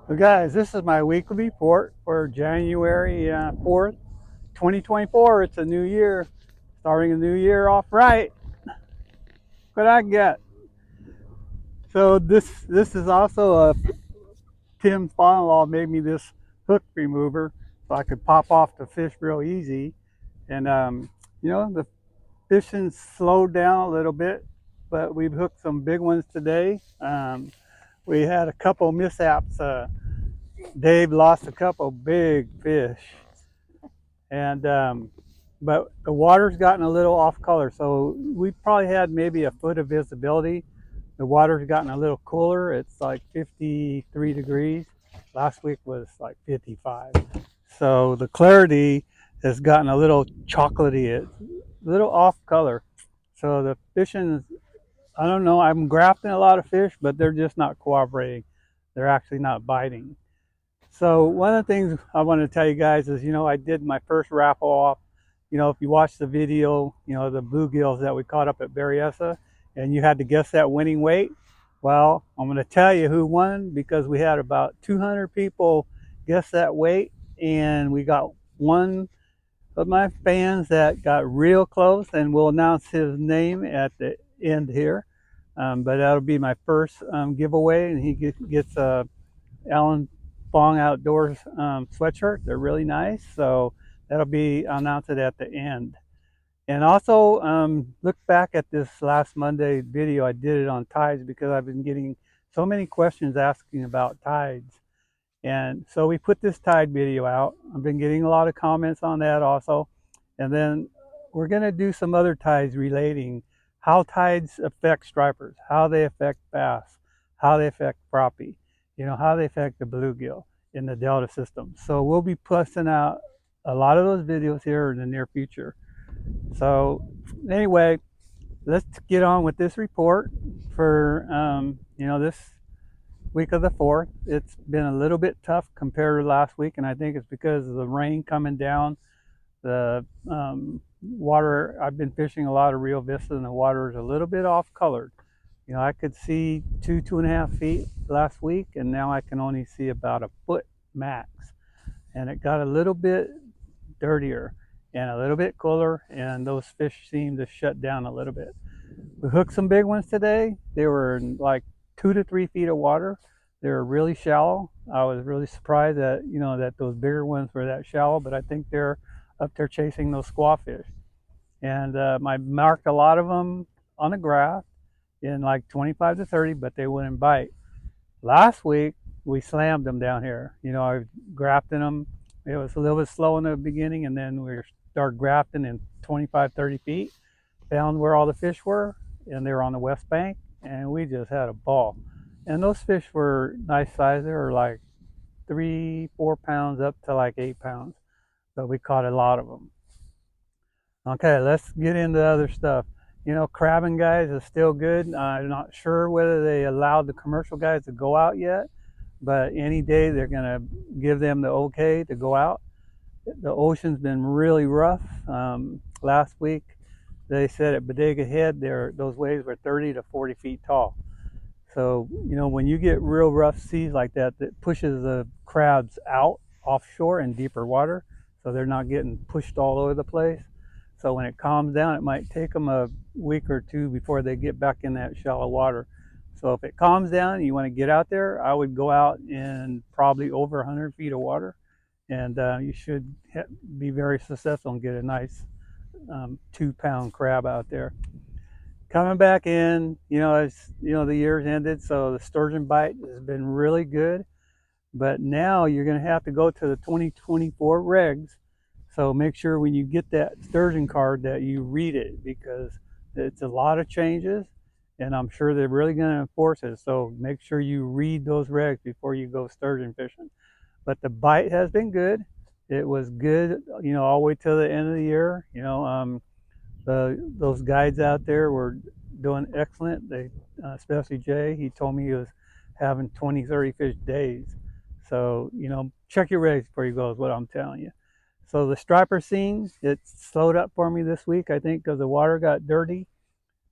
Well, guys, this is my weekly report for January 4th, 2024. It's a new year, starting a new year off right. What I get. So this is also a Tim's father-in-law made me this hook remover so I could pop off the fish real easy. And the fishing slowed down a little bit, but we've hooked some big ones today. We had a couple mishaps. Dave lost a couple big fish, and but the water's gotten a little off color, so we probably had maybe a foot of visibility. The water's gotten a little cooler. It's like 53 degrees. Last week was like 55. So the clarity has gotten a little chocolatey, it's a little off color. So the fishing, I don't know, I'm grafting a lot of fish, but they're just not cooperating. They're actually not biting. So one of the things I want to tell you guys is, I did my first raffle off. If you watch the video, the bluegills that we caught up at Berryessa, and you had to guess that winning weight. Well, I'm going to tell you who won because we had about 200 people guess that weight, and we got one of my fans that got real close, and we'll announce his name at the end here. But that'll be my first giveaway, and he gets a Alan Fong Outdoors sweatshirt. They're really nice. So that'll be, I'll announce it at the end. And also look back at this last Monday video. I did it on tides because I've been getting so many questions asking about tides. And so we put this tide video out. I've been getting a lot of comments on that also. And then we're going to do some other tides relating how tides affect stripers, how they affect bass, how they affect crappie, how they affect the bluegill in the Delta system. So we'll be posting out a lot of those videos here in the near future. So anyway, let's get on with this report for this week of the 4th. It's been a little bit tough compared to last week, and I think it's because of the rain coming down. The water, I've been fishing a lot of Rio Vista, and the water is a little bit off colored. I could see 2.5 feet last week, and now I can only see about a foot max. And it got a little bit dirtier and a little bit cooler, and those fish seem to shut down a little bit. We hooked some big ones today. They were in like 2 to 3 feet of water. They were really shallow. I was really surprised that that those bigger ones were that shallow, but I think they're up there chasing those squawfish. And I marked a lot of them on a graph in like 25 to 30, but they wouldn't bite. Last week we slammed them down here. I was grafting them. It was a little bit slow in the beginning, and then we started grafting in 25, 30 feet. Found where all the fish were, and they were on the west bank, and we just had a ball. And those fish were nice size. They were like 3, 4 pounds up to like 8 pounds. But we caught a lot of them. Okay, let's get into other stuff. Crabbing guys is still good. I'm not sure whether they allowed the commercial guys to go out yet, but any day they're gonna give them the okay to go out. The ocean's been really rough. Last week they said at Bodega Head those waves were 30 to 40 feet tall. So when you get real rough seas like that, that pushes the crabs out offshore in deeper water, so they're not getting pushed all over the place. So when it calms down, it might take them a week or two before they get back in that shallow water. So if it calms down and you want to get out there, I would go out in probably over 100 feet of water, and you should be very successful and get a nice 2 pound crab out there. Coming back in, as the year's ended, so the sturgeon bite has been really good. But now you're going to have to go to the 2024 regs. So make sure when you get that sturgeon card that you read it, because it's a lot of changes, and I'm sure they're really going to enforce it. So make sure you read those regs before you go sturgeon fishing. But the bite has been good. It was good, all the way till the end of the year. Those guides out there were doing excellent. They, especially Jay, he told me he was having 20, 30 fish days. So, check your regs before you go is what I'm telling you. So the striper scene, it slowed up for me this week, I think, because the water got dirty.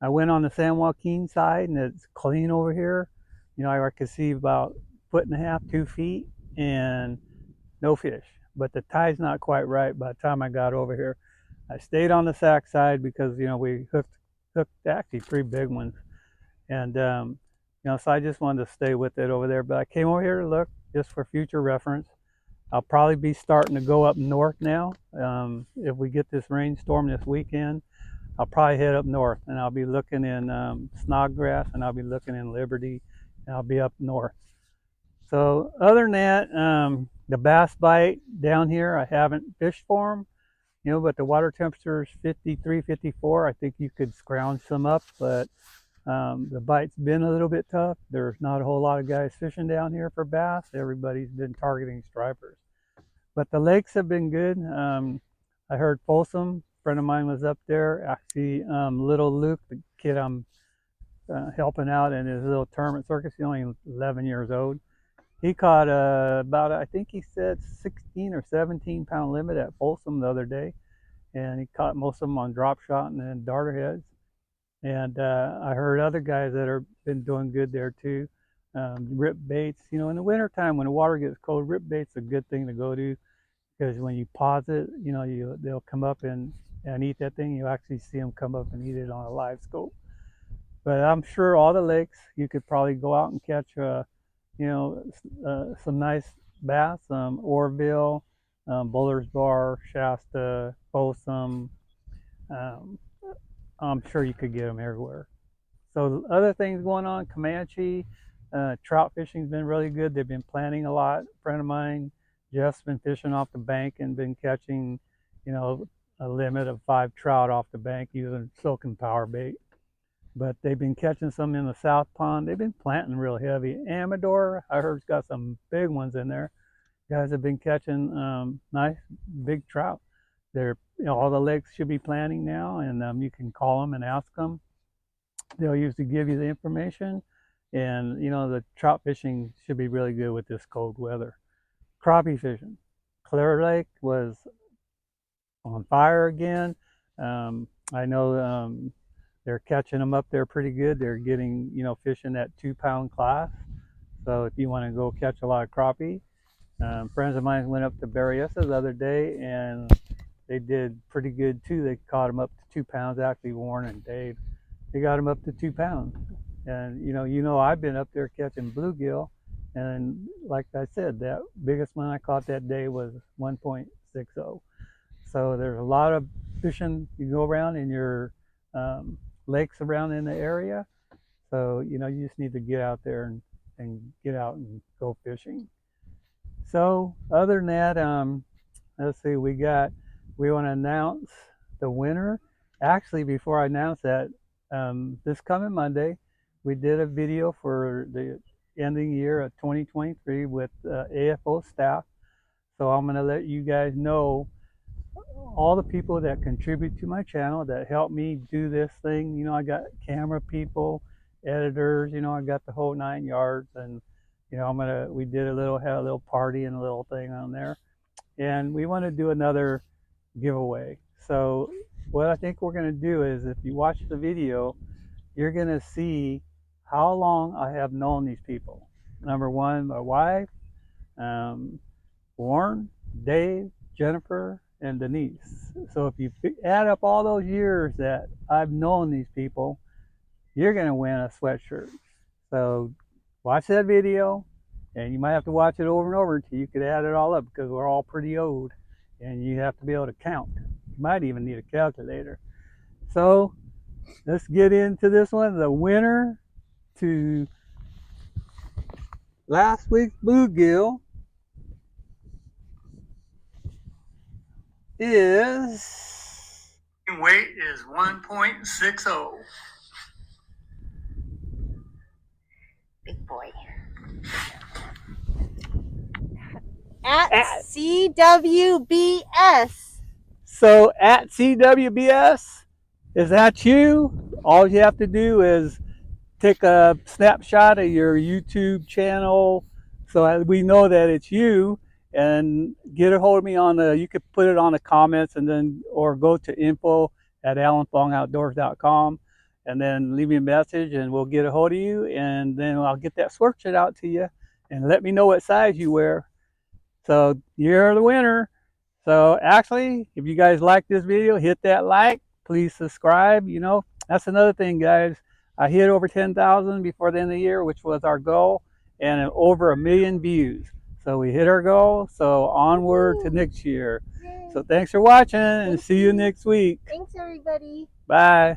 I went on the San Joaquin side, and it's clean over here. I could see about 1.5 feet, 2 feet, and no fish. But the tide's not quite right by the time I got over here. I stayed on the Sac side because we hooked actually 3 big ones, and so I just wanted to stay with it over there. But I came over here to look just for future reference. I'll probably be starting to go up north now. If we get this rainstorm this weekend, I'll probably head up north, and I'll be looking in Snodgrass, and I'll be looking in Liberty, and I'll be up north. So other than that, the bass bite down here, I haven't fished for them, but the water temperature is 53, 54. I think you could scrounge some up, but the bite's been a little bit tough. There's not a whole lot of guys fishing down here for bass. Everybody's been targeting stripers. But the lakes have been good. I heard Folsom, a friend of mine was up there. Actually, little Luke, the kid I'm helping out in his little tournament circus, he's only 11 years old. He caught about, I think he said 16 or 17 pound limit at Folsom the other day. And he caught most of them on drop shot and then darter heads. And I heard other guys that have been doing good there too. Rip baits, in the wintertime when the water gets cold, rip bait's a good thing to go to, because when you pause it, they'll come up and eat that thing. You actually see them come up and eat it on a live scope. But I'm sure all the lakes, you could probably go out and catch, some nice bass, Orville, Buller's Bar, Shasta, Folsom. I'm sure you could get them everywhere. So other things going on, Comanche, trout fishing's been really good. They've been planting a lot. A friend of mine, Jeff's been fishing off the bank and been catching, a limit of 5 trout off the bank using silken power bait. But they've been catching some in the South Pond. They've been planting real heavy. Amador, I heard, it's got some big ones in there. Guys have been catching nice big trout. All the lakes should be planting now, and you can call them and ask them. They'll usually give you the information, and the trout fishing should be really good with this cold weather. Crappie fishing, Clear Lake was on fire again. I know they're catching them up there pretty good. They're getting fishing that 2-pound class. So if you want to go catch a lot of crappie, friends of mine went up to Berryessa the other day, and they did pretty good too. They caught them up to 2 pounds. Actually, Warren and Dave, they got them up to 2 pounds. And I've been up there catching bluegill, and like I said, that biggest one I caught that day was 1.60. So there's a lot of fishing. You go around in your lakes around in the area. So you just need to get out there and get out and go fishing. So other than that, let's see, we want to announce the winner. Actually, before I announce that, this coming Monday, we did a video for the ending year of 2023 with AFO staff. So I'm going to let you guys know all the people that contribute to my channel, that help me do this thing. I got camera people, editors, I got the whole 9 yards, and we had a little party and a little thing on there, and we want to do another giveaway. So what I think we're going to do is, if you watch the video, you're going to see how long I have known these people. Number one, my wife, Warren, Dave, Jennifer, and Denise. So if you add up all those years that I've known these people, you're going to win a sweatshirt. So watch that video, and you might have to watch it over and over until you could add it all up, because we're all pretty old and you have to be able to count. You might even need a calculator. So let's get into this one. The winner to last week's bluegill is, weight is 1.60. Big boy. At CWBS. So at CWBS, is that you? All you have to do is take a snapshot of your YouTube channel so we know that it's you, and get a hold of me you could put it on the comments, and then, or go to info@alanfongoutdoors.com, and then leave me a message and we'll get a hold of you, and then I'll get that sweatshirt out to you, and let me know what size you wear. So you're the winner. So actually, if you guys like this video, hit that like. Please subscribe. You know, that's another thing, guys. I hit over 10,000 before the end of the year, which was our goal, and over 1 million views. So we hit our goal. So onward to next year. So thanks for watching, and see you next week. Thanks, everybody. Bye.